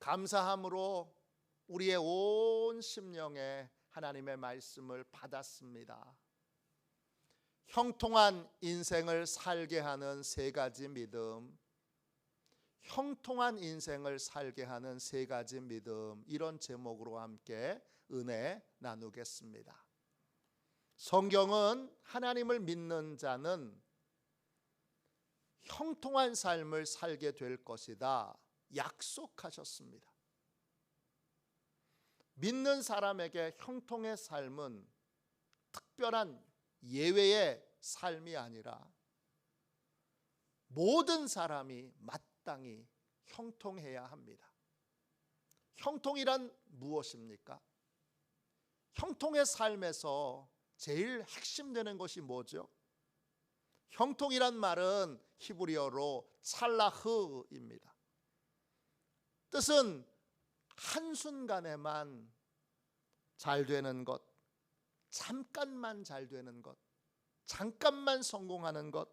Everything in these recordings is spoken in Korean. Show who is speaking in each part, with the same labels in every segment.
Speaker 1: 감사함으로 우리의 온 심령에 하나님의 말씀을 받았습니다. 형통한 인생을 살게 하는 세 가지 믿음, 형통한 인생을 살게 하는 세 가지 믿음, 이런 제목으로 함께 은혜 나누겠습니다. 성경은 하나님을 믿는 자는 형통한 삶을 살게 될 것이다 약속하셨습니다. 믿는 사람에게 형통의 삶은 특별한 예외의 삶이 아니라 모든 사람이 마땅히 형통해야 합니다. 형통이란 무엇입니까? 형통의 삶에서 제일 핵심되는 것이 뭐죠? 형통이란 말은 히브리어로 찰라흐입니다. 뜻은 한순간에만 잘 되는 것, 잠깐만 잘 되는 것, 잠깐만 성공하는 것,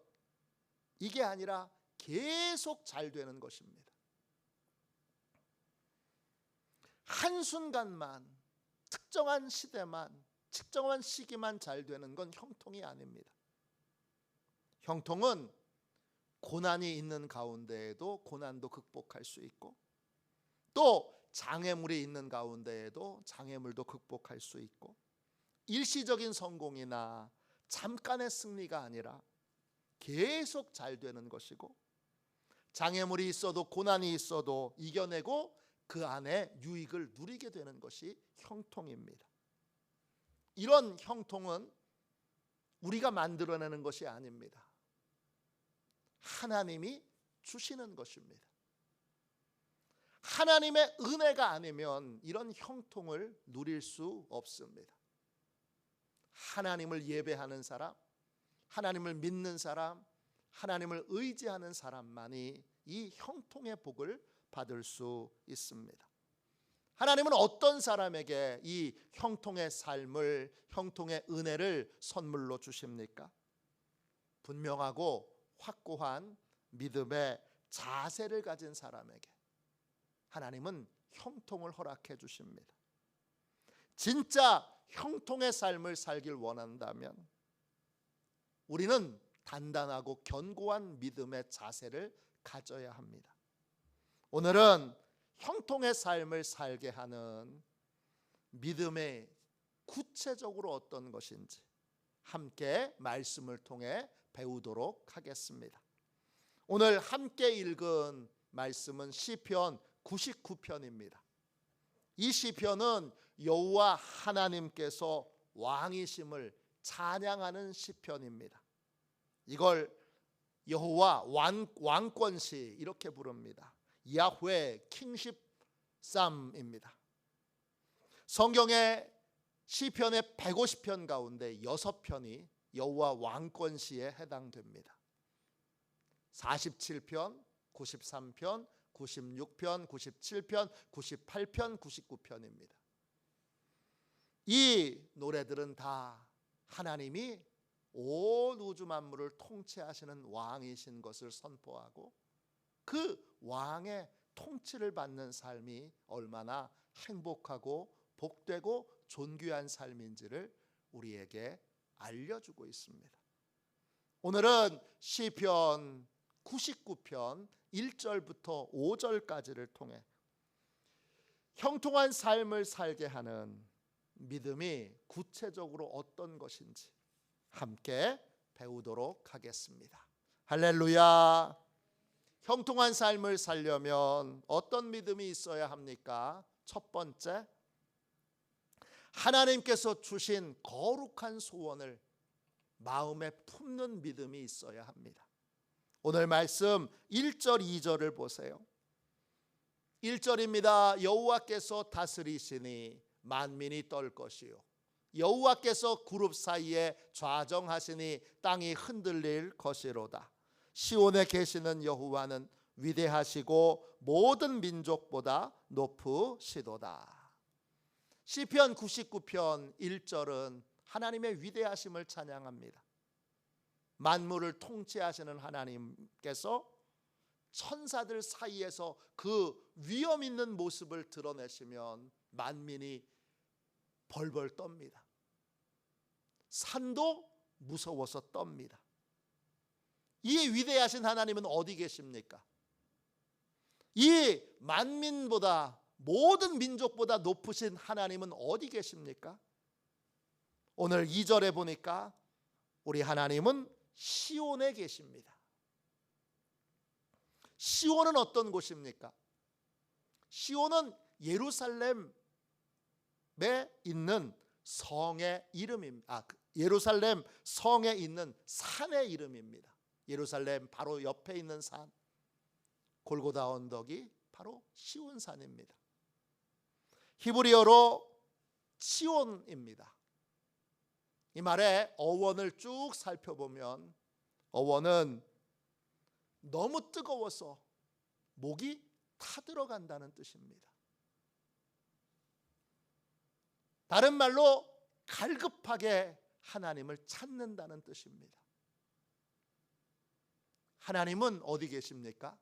Speaker 1: 이게 아니라 계속 잘 되는 것입니다. 한순간만, 특정한 시대만, 특정한 시기만 잘 되는 건 형통이 아닙니다. 형통은 고난이 있는 가운데에도 고난도 극복할 수 있고, 또 장애물이 있는 가운데에도 장애물도 극복할 수 있고, 일시적인 성공이나 잠깐의 승리가 아니라 계속 잘 되는 것이고, 장애물이 있어도 고난이 있어도 이겨내고 그 안에 유익을 누리게 되는 것이 형통입니다. 이런 형통은 우리가 만들어내는 것이 아닙니다. 하나님이 주시는 것입니다. 하나님의 은혜가 아니면 이런 형통을 누릴 수 없습니다. 하나님을 예배하는 사람, 하나님을 믿는 사람, 하나님을 의지하는 사람만이 이 형통의 복을 받을 수 있습니다. 하나님은 어떤 사람에게 이 형통의 삶을, 형통의 은혜를 선물로 주십니까? 분명하고 확고한 믿음의 자세를 가진 사람에게 하나님은 형통을 허락해 주십니다. 진짜 형통의 삶을 살길 원한다면 우리는 단단하고 견고한 믿음의 자세를 가져야 합니다. 오늘은 형통의 삶을 살게 하는 믿음의 구체적으로 어떤 것인지 함께 말씀을 통해 배우도록 하겠습니다. 오늘 함께 읽은 말씀은 시편 99편입니다. 이 시편은 여호와 하나님께서 왕이심을 찬양하는 시편입니다. 이걸 여호와 왕권시 이렇게 부릅니다. 야훼 킹십 쌈입니다. 성경의 시편의 150편 가운데 6편이 여호와 왕권시에 해당됩니다. 47편, 93편, 96편, 97편, 98편, 99편입니다. 이 노래들은 다 하나님이 온 우주 만물을 통치하시는 왕이신 것을 선포하고 그 왕의 통치를 받는 삶이 얼마나 행복하고 복되고 존귀한 삶인지를 우리에게 알려주고 있습니다. 오늘은 시편 99편 1절부터 5절까지를 통해 형통한 삶을 살게 하는 믿음이 구체적으로 어떤 것인지 함께 배우도록 하겠습니다. 할렐루야. 형통한 삶을 살려면 어떤 믿음이 있어야 합니까? 첫 번째, 하나님께서 주신 거룩한 소원을 마음에 품는 믿음이 있어야 합니다. 오늘 말씀 1절 2절을 보세요. 1절입니다. 여호와께서 다스리시니 만민이 떨 것이요 여호와께서 그룹 사이에 좌정하시니 땅이 흔들릴 것이로다. 시온에 계시는 여호와는 위대하시고 모든 민족보다 높으시도다. 시편 99편 1절은 하나님의 위대하심을 찬양합니다. 만물을 통치하시는 하나님께서 천사들 사이에서 그 위엄 있는 모습을 드러내시면 만민이 벌벌 떱니다. 산도 무서워서 떱니다. 이 위대하신 하나님은 어디 계십니까? 이 만민보다, 모든 민족보다 높으신 하나님은 어디 계십니까? 오늘 2절에 보니까 우리 하나님은 시온에 계십니다. 시온은 어떤 곳입니까? 시온은 예루살렘에 있는 성의 이름입니다. 예루살렘 성에 있는 산의 이름입니다. 예루살렘 바로 옆에 있는 산, 골고다 언덕이 바로 시온산입니다. 히브리어로 치온입니다. 이 말의 어원을 쭉 살펴보면 어원은 너무 뜨거워서 목이 타들어간다는 뜻입니다. 다른 말로 갈급하게 하나님을 찾는다는 뜻입니다. 하나님은 어디 계십니까?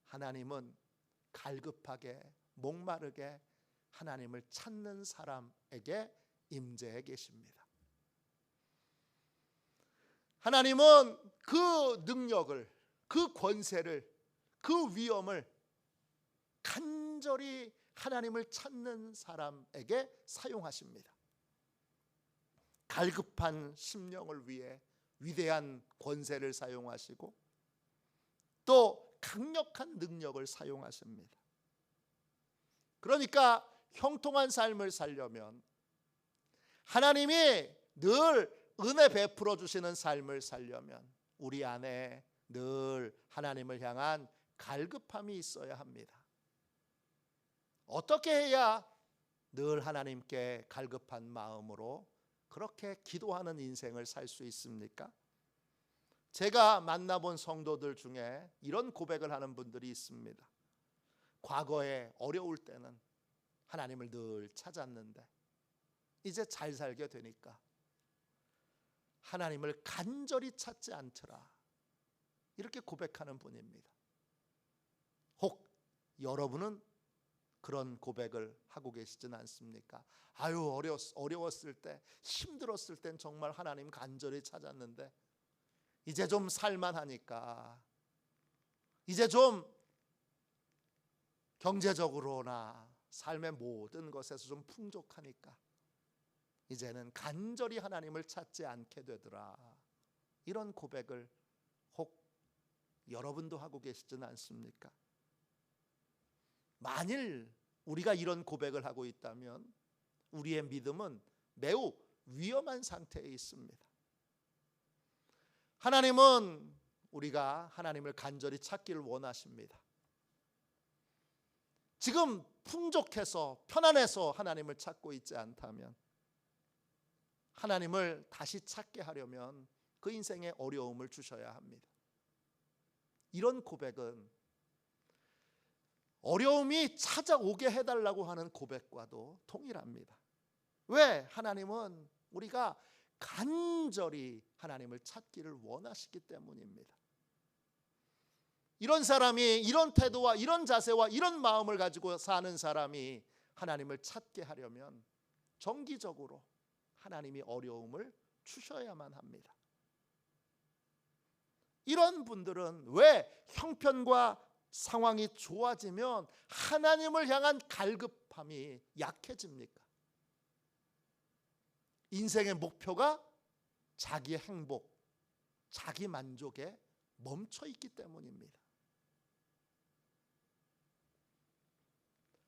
Speaker 1: 하나님은 갈급하게, 목마르게 하나님을 찾는 사람에게 임재해 계십니다. 하나님은 그 능력을, 그 권세를, 그 위엄을 간절히 하나님을 찾는 사람에게 사용하십니다. 갈급한 심령을 위해 위대한 권세를 사용하시고 또 강력한 능력을 사용하십니다. 그러니까 형통한 삶을 살려면, 하나님이 늘 은혜 베풀어 주시는 삶을 살려면 우리 안에 늘 하나님을 향한 갈급함이 있어야 합니다. 어떻게 해야 늘 하나님께 갈급한 마음으로 그렇게 기도하는 인생을 살 수 있습니까? 제가 만나본 성도들 중에 이런 고백을 하는 분들이 있습니다. 과거에 어려울 때는 하나님을 늘 찾았는데 이제 잘 살게 되니까 하나님을 간절히 찾지 않더라, 이렇게 고백하는 분입니다. 혹 여러분은 그런 고백을 하고 계시진 않습니까? 아유, 어려웠을 때, 힘들었을 땐 정말 하나님 간절히 찾았는데 이제 좀 살만하니까, 이제 좀 경제적으로나 삶의 모든 것에서 좀 풍족하니까 이제는 간절히 하나님을 찾지 않게 되더라, 이런 고백을 혹 여러분도 하고 계시진 않습니까? 만일 우리가 이런 고백을 하고 있다면 우리의 믿음은 매우 위험한 상태에 있습니다. 하나님은 우리가 하나님을 간절히 찾기를 원하십니다. 지금 풍족해서 편안해서 하나님을 찾고 있지 않다면, 하나님을 다시 찾게 하려면 그 인생에 어려움을 주셔야 합니다. 이런 고백은 어려움이 찾아오게 해달라고 하는 고백과도 동일합니다. 왜? 하나님은 우리가 간절히 하나님을 찾기를 원하시기 때문입니다. 이런 사람이, 이런 태도와 이런 자세와 이런 마음을 가지고 사는 사람이 하나님을 찾게 하려면 정기적으로 하나님이 어려움을 주셔야만 합니다. 이런 분들은 왜 형편과 상황이 좋아지면 하나님을 향한 갈급함이 약해집니까? 인생의 목표가 자기의 행복, 자기 만족에 멈춰 있기 때문입니다.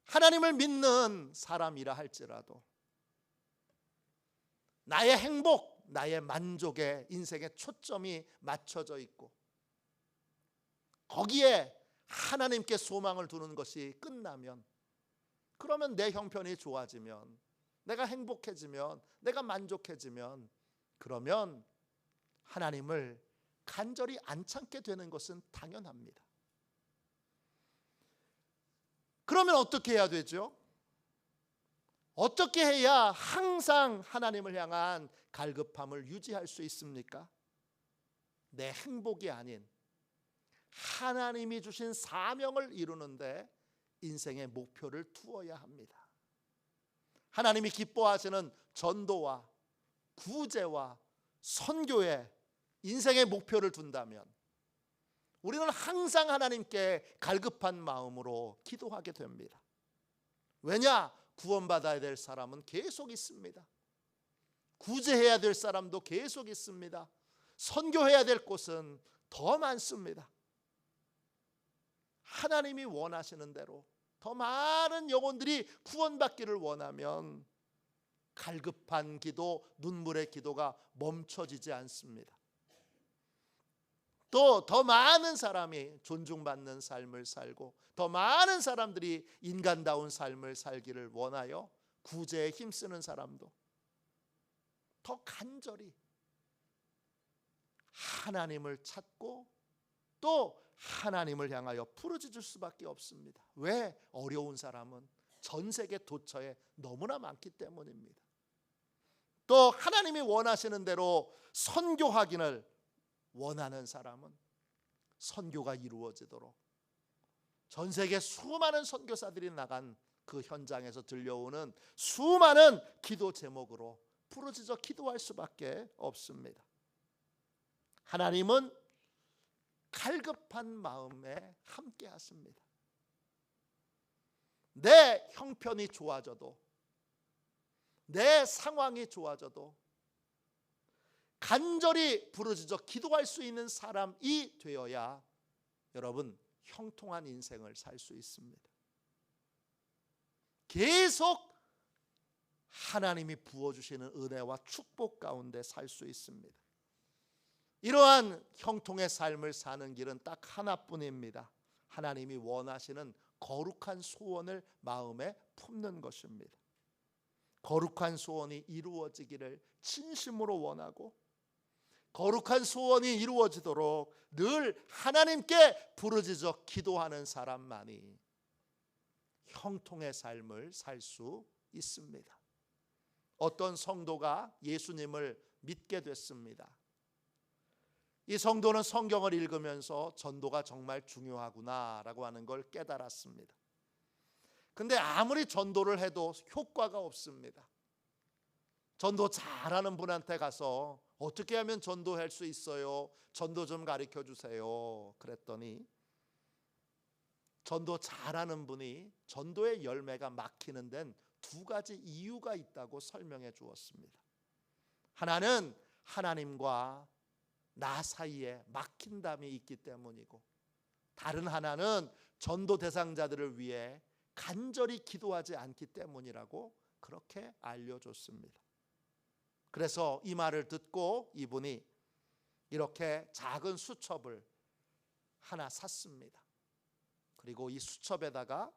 Speaker 1: 하나님을 믿는 사람이라 할지라도 나의 행복, 나의 만족에 인생의 초점이 맞춰져 있고 거기에 하나님께 소망을 두는 것이 끝나면, 그러면 내 형편이 좋아지면, 내가 행복해지면, 내가 만족해지면, 그러면 하나님을 간절히 안 찾게 되는 것은 당연합니다. 그러면 어떻게 해야 되죠? 어떻게 해야 항상 하나님을 향한 갈급함을 유지할 수 있습니까? 내 행복이 아닌 하나님이 주신 사명을 이루는데 인생의 목표를 두어야 합니다. 하나님이 기뻐하시는 전도와 구제와 선교에 인생의 목표를 둔다면 우리는 항상 하나님께 갈급한 마음으로 기도하게 됩니다. 왜냐? 구원받아야 될 사람은 계속 있습니다. 구제해야 될 사람도 계속 있습니다. 선교해야 될 곳은 더 많습니다. 하나님이 원하시는 대로 더 많은 영혼들이 구원받기를 원하면 갈급한 기도, 눈물의 기도가 멈춰지지 않습니다. 또 더 많은 사람이 존중받는 삶을 살고 더 많은 사람들이 인간다운 삶을 살기를 원하여 구제에 힘쓰는 사람도 더 간절히 하나님을 찾고 또 하나님을 향하여 부르짖을 수밖에 없습니다. 왜? 어려운 사람은 전 세계 도처에 너무나 많기 때문입니다. 또 하나님이 원하시는 대로 선교하기를 원하는 사람은 선교가 이루어지도록 전 세계 수많은 선교사들이 나간 그 현장에서 들려오는 수많은 기도 제목으로 부르짖어 기도할 수밖에 없습니다. 하나님은 갈급한 마음에 함께 하십니다. 내 형편이 좋아져도 내 상황이 좋아져도 간절히 부르짖어 기도할 수 있는 사람이 되어야 여러분 형통한 인생을 살 수 있습니다. 계속 하나님이 부어주시는 은혜와 축복 가운데 살 수 있습니다. 이러한 형통의 삶을 사는 길은 딱 하나뿐입니다. 하나님이 원하시는 거룩한 소원을 마음에 품는 것입니다. 거룩한 소원이 이루어지기를 진심으로 원하고 거룩한 소원이 이루어지도록 늘 하나님께 부르짖어 기도하는 사람만이 형통의 삶을 살 수 있습니다. 어떤 성도가 예수님을 믿게 됐습니다. 이 성도는 성경을 읽으면서 전도가 정말 중요하구나라고 하는 걸 깨달았습니다. 근데 아무리 전도를 해도 효과가 없습니다. 전도 잘하는 분한테 가서 어떻게 하면 전도할 수 있어요? 전도 좀 가르쳐 주세요. 그랬더니 전도 잘하는 분이 전도의 열매가 막히는 데는 두 가지 이유가 있다고 설명해 주었습니다. 하나는 하나님과 나 사이에 막힌담이 있기 때문이고 다른 하나는 전도 대상자들을 위해 간절히 기도하지 않기 때문이라고 그렇게 알려줬습니다. 그래서 이 말을 듣고 이분이 이렇게 작은 수첩을 하나 샀습니다. 그리고 이 수첩에다가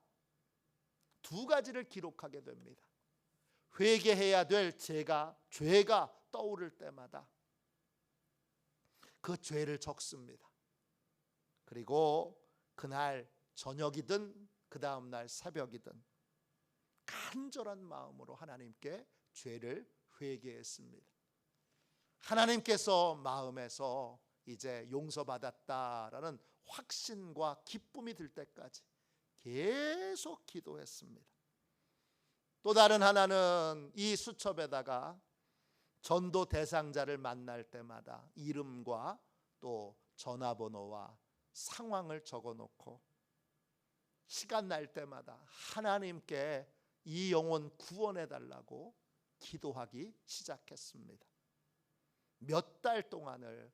Speaker 1: 두 가지를 기록하게 됩니다. 회개해야 될 죄가 떠오를 때마다 그 죄를 적습니다. 그리고 그날 저녁이든 그 다음 날 새벽이든 간절한 마음으로 하나님께 죄를 회개했습니다. 하나님께서 마음에서 이제 용서받았다라는 확신과 기쁨이 들 때까지 계속 기도했습니다. 또 다른 하나는 이 수첩에다가 전도 대상자를 만날 때마다 이름과 또 전화번호와 상황을 적어놓고 시간 날 때마다 하나님께 이 영혼 구원해달라고 기도하기 시작했습니다. 몇 달 동안을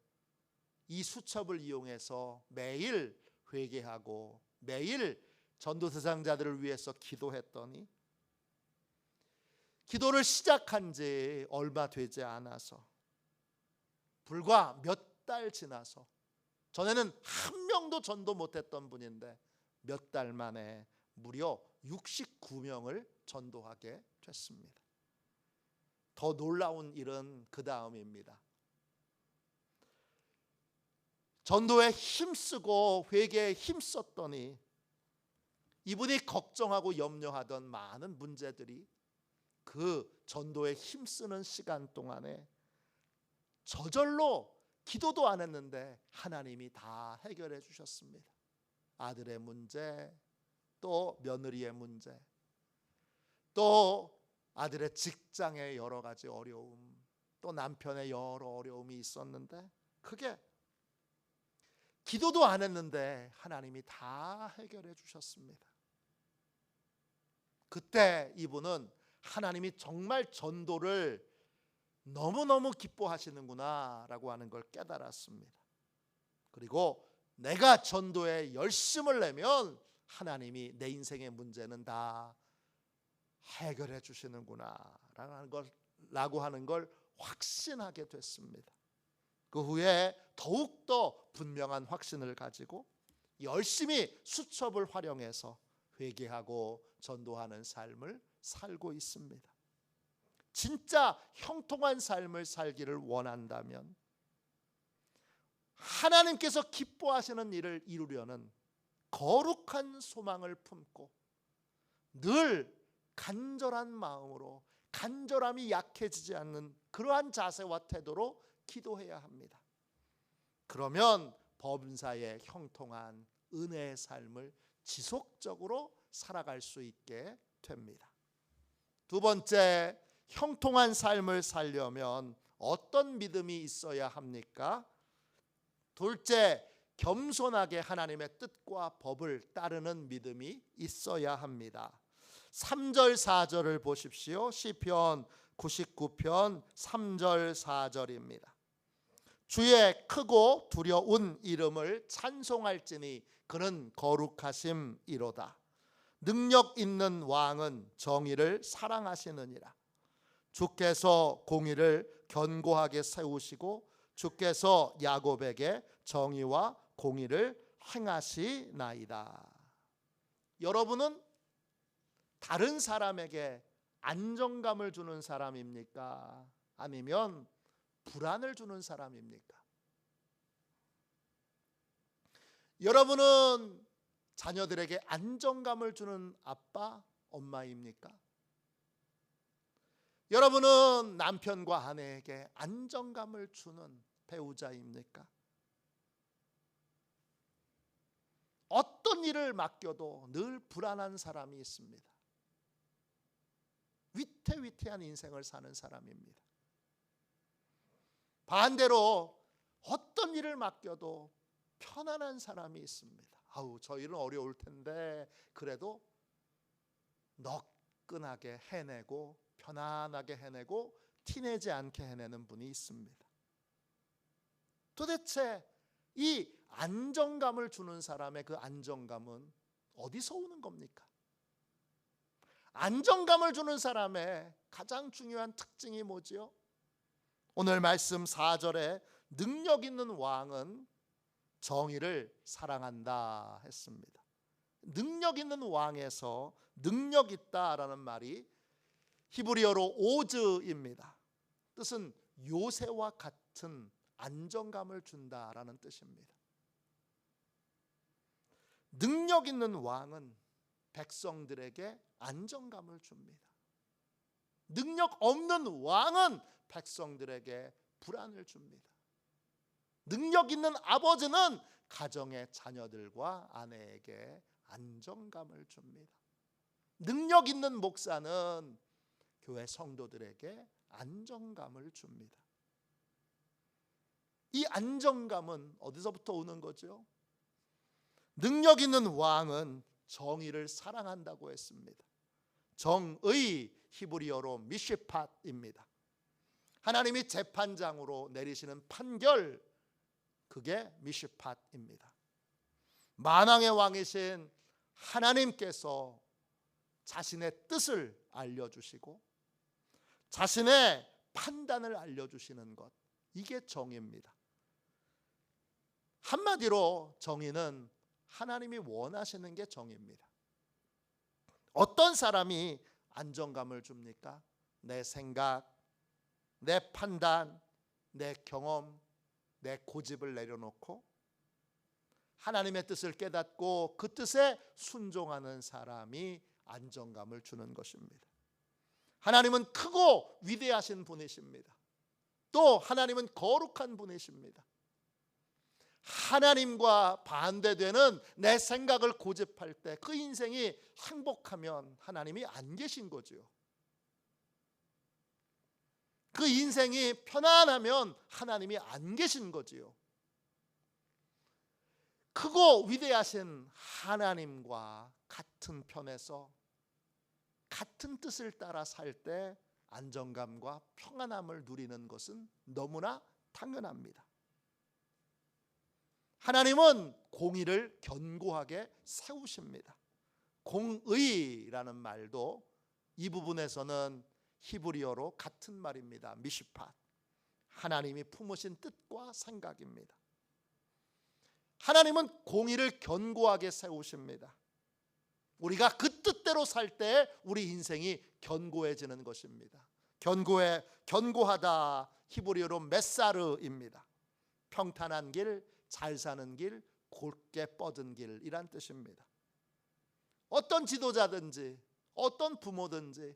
Speaker 1: 이 수첩을 이용해서 매일 회개하고 매일 전도 대상자들을 위해서 기도했더니 기도를 시작한 지 얼마 되지 않아서 불과 몇 달 지나서 전에는 한 명도 전도 못했던 분인데 몇 달 만에 무려 69명을 전도하게 됐습니다. 더 놀라운 일은 그 다음입니다. 전도에 힘쓰고 회개에 힘썼더니 이분이 걱정하고 염려하던 많은 문제들이 그 전도에 힘쓰는 시간 동안에 저절로 기도도 안 했는데 하나님이 다 해결해 주셨습니다. 아들의 문제, 또 며느리의 문제, 또 아들의 직장의 여러 가지 어려움, 또 남편의 여러 어려움이 있었는데 그게 기도도 안 했는데 하나님이 다 해결해 주셨습니다. 그때 이분은 하나님이 정말 전도를 너무너무 기뻐하시는구나 라고 하는 걸 깨달았습니다. 그리고 내가 전도에 열심을 내면 하나님이 내 인생의 문제는 다 해결해 주시는구나 라고 하는 걸 확신하게 됐습니다. 그 후에 더욱더 분명한 확신을 가지고 열심히 수첩을 활용해서 회개하고 전도하는 삶을 살고 있습니다. 진짜 형통한 삶을 살기를 원한다면 하나님께서 기뻐하시는 일을 이루려는 거룩한 소망을 품고 늘 간절한 마음으로 간절함이 약해지지 않는 그러한 자세와 태도로 기도해야 합니다. 그러면 범사의 형통한 은혜의 삶을 지속적으로 살아갈 수 있게 됩니다. 두 번째, 형통한 삶을 살려면 어떤 믿음이 있어야 합니까? 둘째, 겸손하게 하나님의 뜻과 법을 따르는 믿음이 있어야 합니다. 3절 4절을 보십시오. 시편 99편 3절 4절입니다. 주의 크고 두려운 이름을 찬송할지니 그는 거룩하심이로다. 능력 있는 왕은 정의를 사랑하시느니라. 주께서 공의를 견고하게 세우시고 주께서 야곱에게 정의와 공의를 행하시나이다. 여러분은 다른 사람에게 안정감을 주는 사람입니까? 아니면 불안을 주는 사람입니까? 여러분은 자녀들에게 안정감을 주는 아빠, 엄마입니까? 여러분은 남편과 아내에게 안정감을 주는 배우자입니까? 어떤 일을 맡겨도 늘 불안한 사람이 있습니다. 위태위태한 인생을 사는 사람입니다. 반대로 어떤 일을 맡겨도 편안한 사람이 있습니다. 아우, 저 일은 어려울 텐데 그래도 너끈하게 해내고 편안하게 해내고 티내지 않게 해내는 분이 있습니다. 도대체 이 안정감을 주는 사람의 그 안정감은 어디서 오는 겁니까? 안정감을 주는 사람의 가장 중요한 특징이 뭐지요? 오늘 말씀 4절에 능력 있는 왕은 정의를 사랑한다 했습니다. 능력 있는 왕에서 능력 있다라는 말이 히브리어로 오즈입니다. 뜻은 요새와 같은 안정감을 준다라는 뜻입니다. 능력 있는 왕은 백성들에게 안정감을 줍니다. 능력 없는 왕은 백성들에게 불안을 줍니다. 능력 있는 아버지는 가정의 자녀들과 아내에게 안정감을 줍니다. 능력 있는 목사는 교회 성도들에게 안정감을 줍니다. 이 안정감은 어디서부터 오는 거죠? 능력 있는 왕은 정의를 사랑한다고 했습니다. 정의, 히브리어로 미시팟입니다. 하나님이 재판장으로 내리시는 판결, 그게 미시팟입니다. 만왕의 왕이신 하나님께서 자신의 뜻을 알려주시고 자신의 판단을 알려주시는 것, 이게 정의입니다. 한마디로 정의는 하나님이 원하시는 게 정의입니다. 어떤 사람이 안정감을 줍니까? 내 생각, 내 판단, 내 경험, 내 고집을 내려놓고 하나님의 뜻을 깨닫고 그 뜻에 순종하는 사람이 안정감을 주는 것입니다. 하나님은 크고 위대하신 분이십니다. 또 하나님은 거룩한 분이십니다. 하나님과 반대되는 내 생각을 고집할 때 그 인생이 행복하면 하나님이 안 계신 거죠. 그 인생이 편안하면 하나님이 안 계신 거지요. 크고 위대하신 하나님과 같은 편에서 같은 뜻을 따라 살 때 안정감과 평안함을 누리는 것은 너무나 당연합니다. 하나님은 공의를 견고하게 세우십니다. 공의라는 말도 이 부분에서는 히브리어로 같은 말입니다. 미시팟. 하나님이 품으신 뜻과 생각입니다. 하나님은 공의를 견고하게 세우십니다. 우리가 그 뜻대로 살 때 우리 인생이 견고해지는 것입니다. 견고하다 히브리어로 메사르입니다. 평탄한 길, 잘 사는 길, 곧게 뻗은 길이란 뜻입니다. 어떤 지도자든지 어떤 부모든지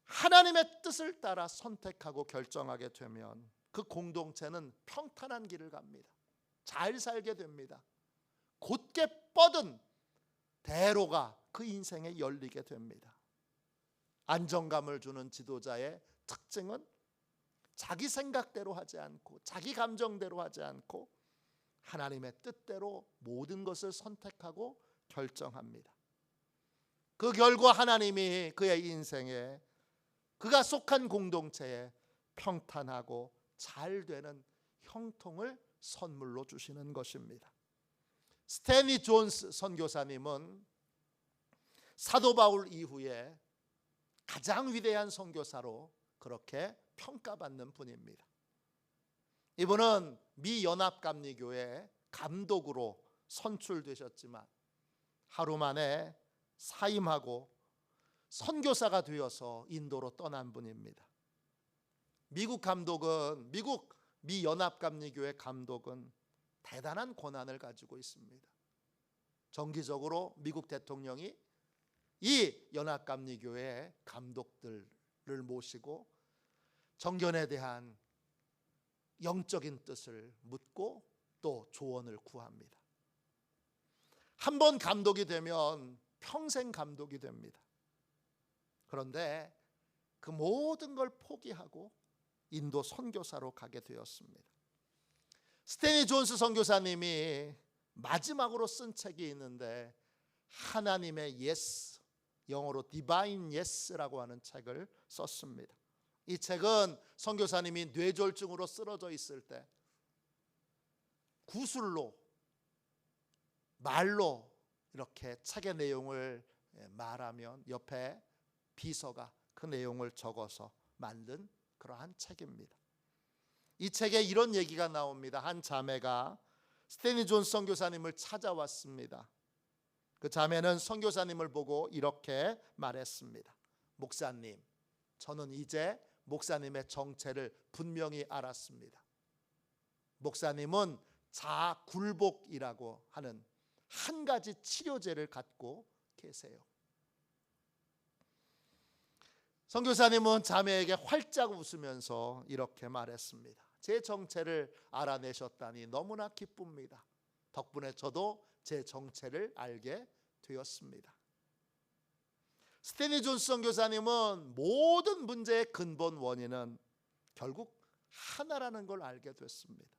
Speaker 1: 하나님의 뜻을 따라 선택하고 결정하게 되면 그 공동체는 평탄한 길을 갑니다. 잘 살게 됩니다. 곧게 뻗은 대로가 그 인생에 열리게 됩니다. 안정감을 주는 지도자의 특징은 자기 생각대로 하지 않고 자기 감정대로 하지 않고 하나님의 뜻대로 모든 것을 선택하고 결정합니다. 그 결과 하나님이 그의 인생에 그가 속한 공동체에 평탄하고 잘 되는 형통을 선물로 주시는 것입니다. 스탠리 존스 선교사님은 사도 바울 이후에 가장 위대한 선교사로 그렇게 평가받는 분입니다. 이분은 미 연합감리교회 감독으로 선출되셨지만 하루 만에 사임하고 선교사가 되어서 인도로 떠난 분입니다. 미국 미 연합감리교회 감독은 대단한 권한을 가지고 있습니다. 정기적으로 미국 대통령이 이 연합감리교회 감독들을 모시고 정견에 대한 영적인 뜻을 묻고 또 조언을 구합니다. 한 번 감독이 되면 평생 감독이 됩니다. 그런데 그 모든 걸 포기하고 인도 선교사로 가게 되었습니다. 스탠리 존스 선교사님이 마지막으로 쓴 책이 있는데 하나님의 예스, 영어로 디바인 예스라고 하는 책을 썼습니다. 이 책은 선교사님이 뇌졸중으로 쓰러져 있을 때 구술로 말로 이렇게 책의 내용을 말하면 옆에 비서가 그 내용을 적어서 만든 그러한 책입니다. 이 책에 이런 얘기가 나옵니다. 한 자매가 스탠리 존스 선교사님을 찾아왔습니다. 그 자매는 선교사님을 보고 이렇게 말했습니다. 목사님, 저는 이제 목사님의 정체를 분명히 알았습니다. 목사님은 자굴복이라고 하는 한 가지 치료제를 갖고 계세요. 선교사님은 자매에게 활짝 웃으면서 이렇게 말했습니다. 제 정체를 알아내셨다니 너무나 기쁩니다. 덕분에 저도 제 정체를 알게 되었습니다. 스탠리 존스 선교사님은 모든 문제의 근본 원인은 결국 하나라는 걸 알게 됐습니다.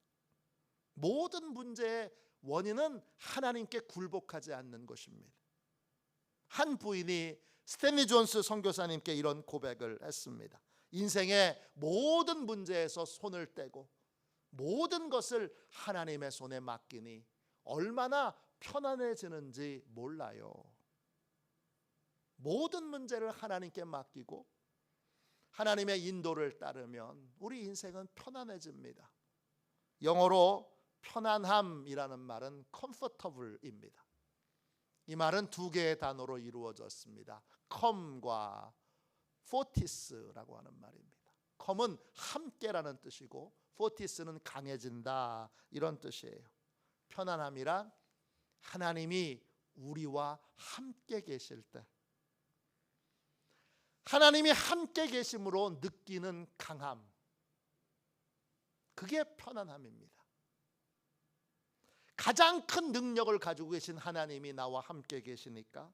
Speaker 1: 모든 문제의 원인은 하나님께 굴복하지 않는 것입니다. 한 부인이 스탠리 존스 선교사님께 이런 고백을 했습니다. 인생의 모든 문제에서 손을 떼고 모든 것을 하나님의 손에 맡기니 얼마나 편안해지는지 몰라요. 모든 문제를 하나님께 맡기고 하나님의 인도를 따르면 우리 인생은 편안해집니다. 영어로 편안함이라는 말은 comfortable입니다. 이 말은 두 개의 단어로 이루어졌습니다. com과 fortis라고 하는 말입니다. com은 함께라는 뜻이고 fortis는 강해진다 이런 뜻이에요. 편안함이란 하나님이 우리와 함께 계실 때 하나님이 함께 계심으로 느끼는 강함, 그게 편안함입니다. 가장 큰 능력을 가지고 계신 하나님이 나와 함께 계시니까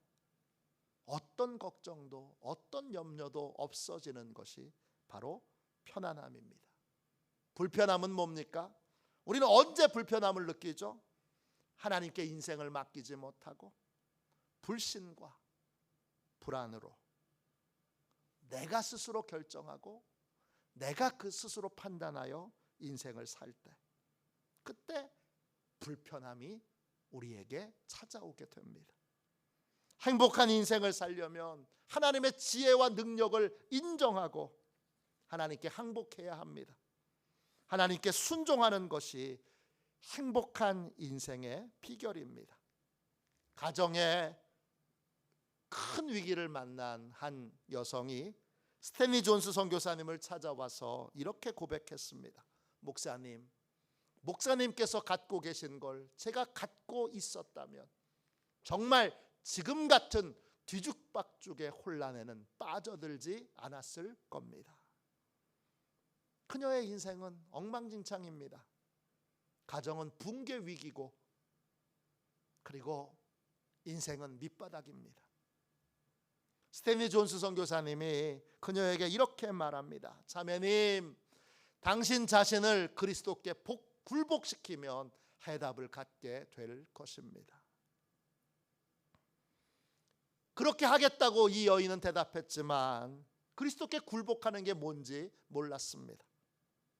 Speaker 1: 어떤 걱정도 어떤 염려도 없어지는 것이 바로 편안함입니다. 불편함은 뭡니까? 우리는 언제 불편함을 느끼죠? 하나님께 인생을 맡기지 못하고 불신과 불안으로 내가 스스로 결정하고 내가 그 스스로 판단하여 인생을 살 때, 그때 불편함이 우리에게 찾아오게 됩니다. 행복한 인생을 살려면 하나님의 지혜와 능력을 인정하고 하나님께 항복해야 합니다. 하나님께 순종하는 것이 행복한 인생의 비결입니다. 가정에 큰 위기를 만난 한 여성이 스탠리 존스 선교사님을 찾아와서 이렇게 고백했습니다. 목사님께서 갖고 계신 걸 제가 갖고 있었다면 정말 지금 같은 뒤죽박죽의 혼란에는 빠져들지 않았을 겁니다. 그녀의 인생은 엉망진창입니다. 가정은 붕괴 위기고 그리고 인생은 밑바닥입니다. 스탠리 존스 선교사님이 그녀에게 이렇게 말합니다. 자매님, 당신 자신을 그리스도께 굴복시키면 해답을 갖게 될 것입니다. 그렇게 하겠다고 이 여인은 대답했지만 그리스도께 굴복하는 게 뭔지 몰랐습니다.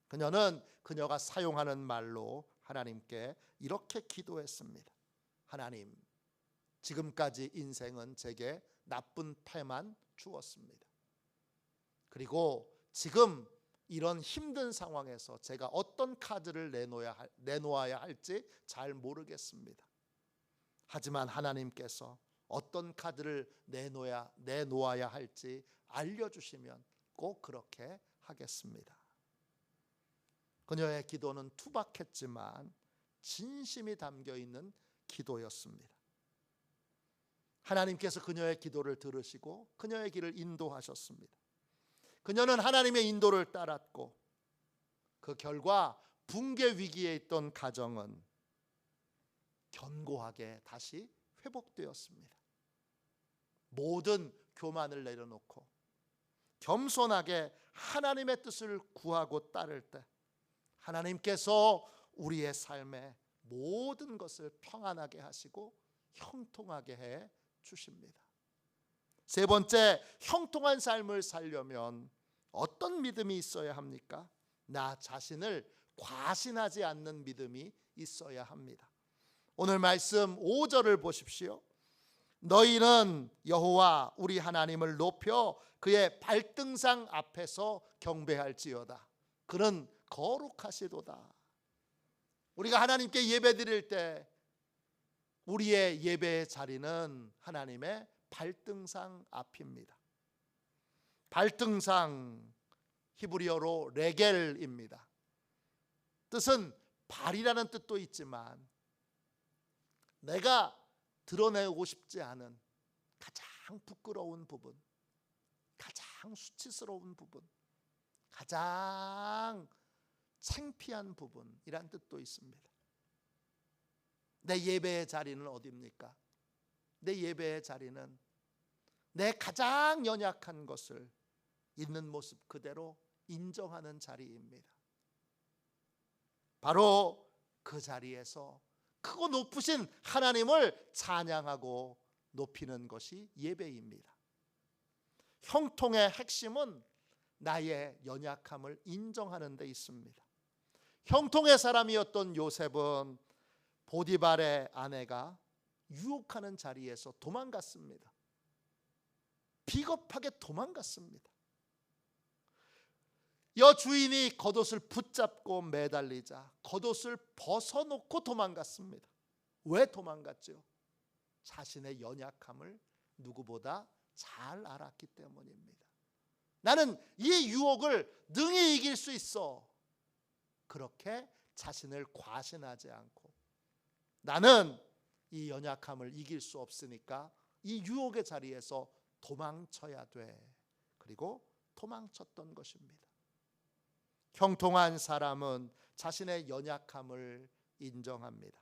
Speaker 1: 그녀는 그녀가 사용하는 말로 하나님께 이렇게 기도했습니다. 하나님, 지금까지 인생은 제게 나쁜 패만 주었습니다. 그리고 지금 이런 힘든 상황에서 제가 어떤 카드를 내놓아야 할지 잘 모르겠습니다. 하지만 하나님께서 어떤 카드를 내놓아야 할지 알려주시면 꼭 그렇게 하겠습니다. 그녀의 기도는 투박했지만 진심이 담겨있는 기도였습니다. 하나님께서 그녀의 기도를 들으시고 그녀의 길을 인도하셨습니다. 그녀는 하나님의 인도를 따랐고 그 결과 붕괴 위기에 있던 가정은 견고하게 다시 회복되었습니다. 모든 교만을 내려놓고 겸손하게 하나님의 뜻을 구하고 따를 때 하나님께서 우리의 삶에 모든 것을 평안하게 하시고 형통하게 해 주십니다. 세 번째, 형통한 삶을 살려면 어떤 믿음이 있어야 합니까? 나 자신을 과신하지 않는 믿음이 있어야 합니다. 오늘 말씀 5절을 보십시오. 너희는 여호와 우리 하나님을 높여 그의 발등상 앞에서 경배할지어다. 그는 거룩하시도다. 우리가 하나님께 예배드릴 때 우리의 예배의 자리는 하나님의 발등상 앞입니다. 발등상 히브리어로 레겔입니다. 뜻은 발이라는 뜻도 있지만 내가 드러내고 싶지 않은 가장 부끄러운 부분, 가장 수치스러운 부분, 가장 창피한 부분이란 뜻도 있습니다. 내 예배의 자리는 어디입니까? 내 예배의 자리는 내 가장 연약한 것을 있는 모습 그대로 인정하는 자리입니다. 바로 그 자리에서 크고 높으신 하나님을 찬양하고 높이는 것이 예배입니다. 형통의 핵심은 나의 연약함을 인정하는 데 있습니다. 형통의 사람이었던 요셉은 보디발의 아내가 유혹하는 자리에서 도망갔습니다. 비겁하게 도망갔습니다. 여주인이 겉옷을 붙잡고 매달리자 겉옷을 벗어놓고 도망갔습니다. 왜 도망갔죠? 자신의 연약함을 누구보다 잘 알았기 때문입니다. 나는 이 유혹을 능히 이길 수 있어. 그렇게 자신을 과신하지 않고 나는 이 연약함을 이길 수 없으니까 이 유혹의 자리에서 도망쳐야 돼. 그리고 도망쳤던 것입니다. 형통한 사람은 자신의 연약함을 인정합니다.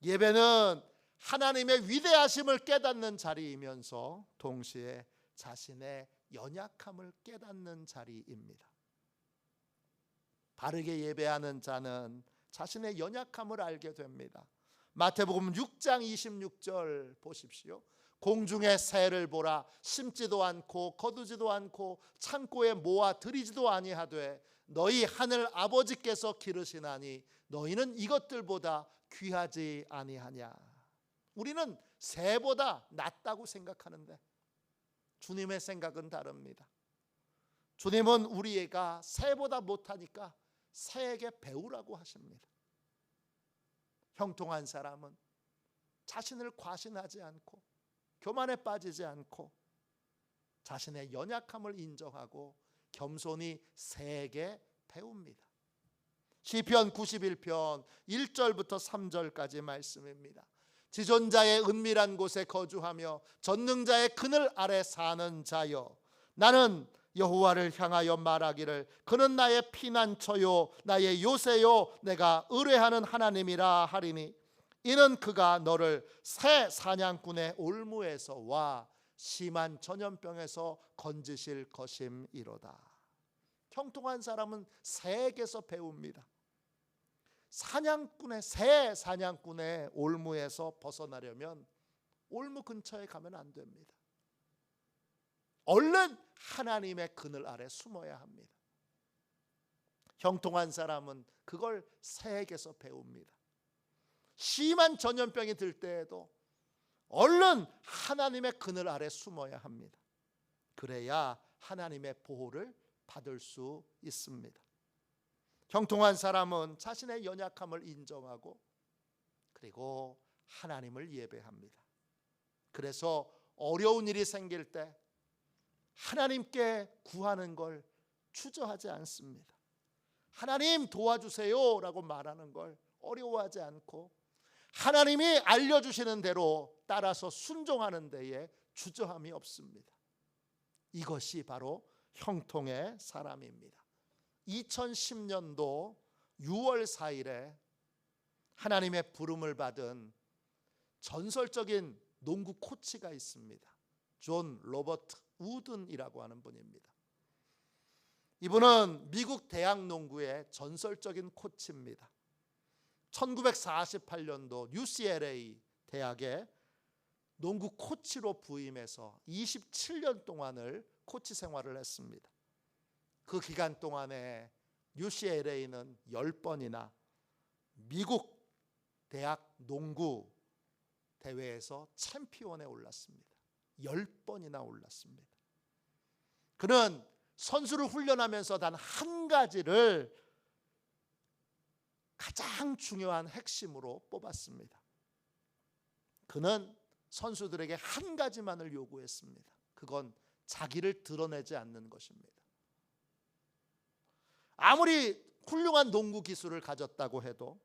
Speaker 1: 예배는 하나님의 위대하심을 깨닫는 자리이면서 동시에 자신의 연약함을 깨닫는 자리입니다. 바르게 예배하는 자는 자신의 연약함을 알게 됩니다. 마태복음 6장 26절 보십시오. 공중의 새를 보라. 심지도 않고 거두지도 않고 창고에 모아 들이지도 아니하되 너희 하늘 아버지께서 기르시나니 너희는 이것들보다 귀하지 아니하냐. 우리는 새보다 낫다고 생각하는데 주님의 생각은 다릅니다. 주님은 우리가 새보다 못하니까 새에게 배우라고 하십니다. 형통한 사람은 자신을 과신하지 않고 교만에 빠지지 않고 자신의 연약함을 인정하고 겸손히 새에게 배웁니다. 시편 91편 1절부터 3절까지 말씀입니다. 지존자의 은밀한 곳에 거주하며 전능자의 그늘 아래 사는 자여, 나는 여호와를 향하여 말하기를 그는 나의 피난처요 나의 요새요 내가 의뢰하는 하나님이라 하리니 이는 그가 너를 새 사냥꾼의 올무에서와 심한 전염병에서 건지실 것임이로다. 형통한 사람은 새에게서 배웁니다. 새 사냥꾼의 올무에서 벗어나려면 올무 근처에 가면 안 됩니다. 얼른 하나님의 그늘 아래 숨어야 합니다. 형통한 사람은 그걸 새에게서 배웁니다. 심한 전염병이 들 때에도 얼른 하나님의 그늘 아래 숨어야 합니다. 그래야 하나님의 보호를 받을 수 있습니다. 형통한 사람은 자신의 연약함을 인정하고 그리고 하나님을 예배합니다. 그래서 어려운 일이 생길 때 하나님께 구하는 걸 주저하지 않습니다. 하나님 도와주세요 라고 말하는 걸 어려워하지 않고 하나님이 알려주시는 대로 따라서 순종하는 데에 주저함이 없습니다. 이것이 바로 형통의 사람입니다. 2010년도 6월 4일에 하나님의 부름을 받은 전설적인 농구 코치가 있습니다. 존 로버트 우든이라고 하는 분입니다. 이분은 미국 대학 농구의 전설적인 코치입니다. 1948년도 UCLA 대학에 농구 코치로 부임해서 27년 동안을 코치 생활을 했습니다. 그 기간 동안에 UCLA는 10번이나 미국 대학 농구 대회에서 챔피언에 올랐습니다. 10번이나 올랐습니다. 그는 선수를 훈련하면서 단 한 가지를 가장 중요한 핵심으로 뽑았습니다. 그는 선수들에게 한 가지만을 요구했습니다. 그건 자기를 드러내지 않는 것입니다. 아무리 훌륭한 농구 기술을 가졌다고 해도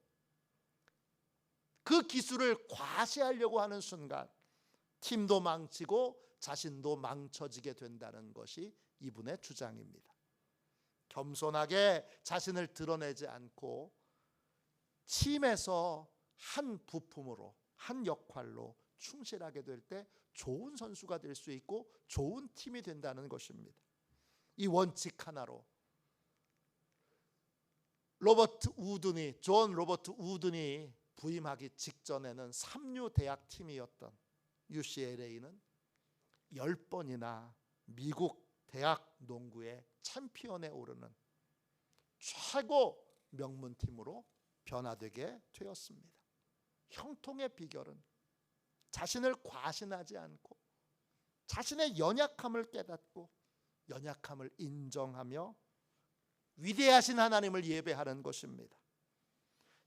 Speaker 1: 그 기술을 과시하려고 하는 순간 팀도 망치고 자신도 망쳐지게 된다는 것이 이분의 주장입니다. 겸손하게 자신을 드러내지 않고 팀에서 한 부품으로 한 역할로 충실하게 될 때 좋은 선수가 될 수 있고 좋은 팀이 된다는 것입니다. 이 원칙 하나로 존 로버트 우든이 부임하기 직전에는 3류 대학 팀이었던 UCLA는 10번이나 미국 대학 농구의 챔피언에 오르는 최고 명문팀으로 변화되게 되었습니다. 형통의 비결은 자신을 과신하지 않고 자신의 연약함을 깨닫고 연약함을 인정하며 위대하신 하나님을 예배하는 것입니다.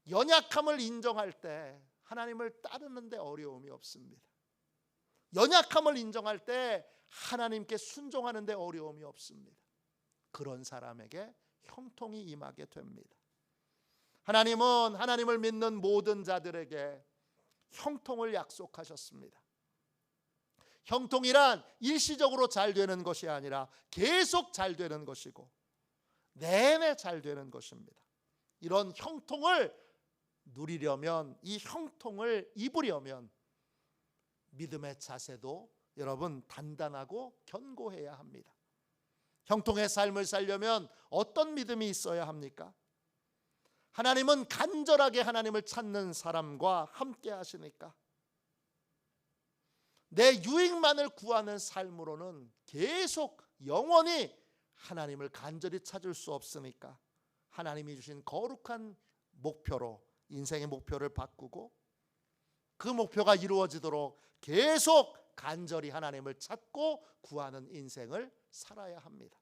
Speaker 1: 연약함을 인정할 때 하나님을 따르는 데 어려움이 없습니다. 연약함을 인정할 때 하나님께 순종하는 데 어려움이 없습니다. 그런 사람에게 형통이 임하게 됩니다. 하나님은 하나님을 믿는 모든 자들에게 형통을 약속하셨습니다. 형통이란 일시적으로 잘 되는 것이 아니라 계속 잘 되는 것이고 내내 잘 되는 것입니다. 이런 형통을 누리려면, 이 형통을 입으려면 믿음의 자세도 여러분 단단하고 견고해야 합니다. 형통의 삶을 살려면 어떤 믿음이 있어야 합니까? 하나님은 간절하게 하나님을 찾는 사람과 함께 하시니까 내 유익만을 구하는 삶으로는 계속 영원히 하나님을 간절히 찾을 수 없으니까 하나님이 주신 거룩한 목표로 인생의 목표를 바꾸고 그 목표가 이루어지도록 계속 간절히 하나님을 찾고 구하는 인생을 살아야 합니다.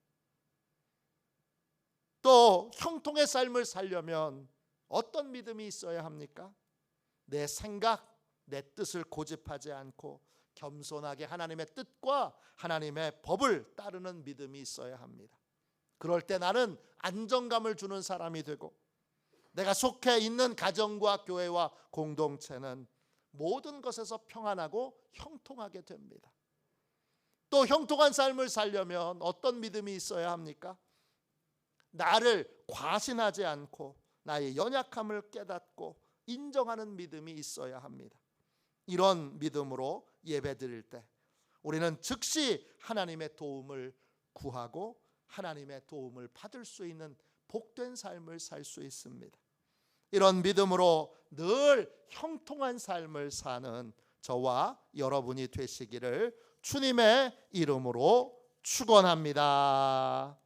Speaker 1: 또 형통의 삶을 살려면 어떤 믿음이 있어야 합니까? 내 생각, 내 뜻을 고집하지 않고 겸손하게 하나님의 뜻과 하나님의 법을 따르는 믿음이 있어야 합니다. 그럴 때 나는 안정감을 주는 사람이 되고 내가 속해 있는 가정과 교회와 공동체는 모든 것에서 평안하고 형통하게 됩니다. 또 형통한 삶을 살려면 어떤 믿음이 있어야 합니까? 나를 과신하지 않고 나의 연약함을 깨닫고 인정하는 믿음이 있어야 합니다. 이런 믿음으로 예배드릴 때 우리는 즉시 하나님의 도움을 구하고 하나님의 도움을 받을 수 있는 복된 삶을 살 수 있습니다. 이런 믿음으로 늘 형통한 삶을 사는 저와 여러분이 되시기를 주님의 이름으로 축원합니다.